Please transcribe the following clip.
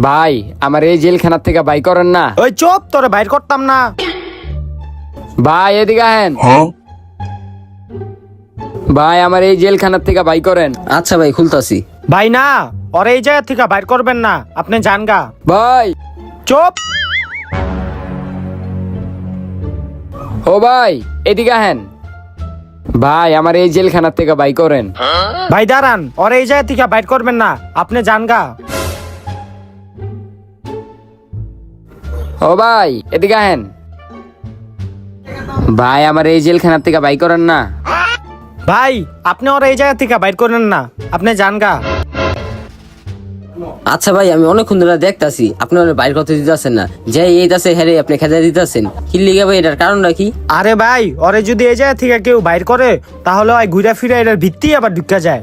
ভাই আমার এই জেলখানার থেকে বাই করেন না। ওই চুপ, তোরে বাইর করতাম না। ভাই এদিকে আহেন। ভাই আমার এই জেলখানার থেকে বাই করেন। আচ্ছা ভাই, খুলতাছি। ভাই না, ওর এই জায়গা থেকে বাইর করবেন না, আপনি যান গা। ভাই চুপ। ও ভাই এদিকে আহেন। ভাই আমার এই জেলখানার থেকে বাই করেন। ভাই দাঁড়ান, ওর এই জায়গা থেকে বাইর করবেন না, আপনি যান গা। ও ভাই এদিকে আহেন। ভাই আমার এই জেলখানার থেকে বাই করেন না। ভাই আপনি ওর এই জায়গা থেকে বাইর করেন না, আপনি যান গা। আচ্ছা ভাই, আমি অনেকক্ষণ ধরে দেখতাছি আপনি ওরে বাইর করতে দিতেছেন না, যে এইটাছে হেরে আপনি খেতে দিতেছেন কি লিগে ভাই? এটার কারণটা কি? আরে ভাই, ওরে যদি এই জায়গা থেকে কেউ বাইর করে তাহলে ওই ঘুরে ফিরে এটার ভিত্তি আবার ঢুকা যায়।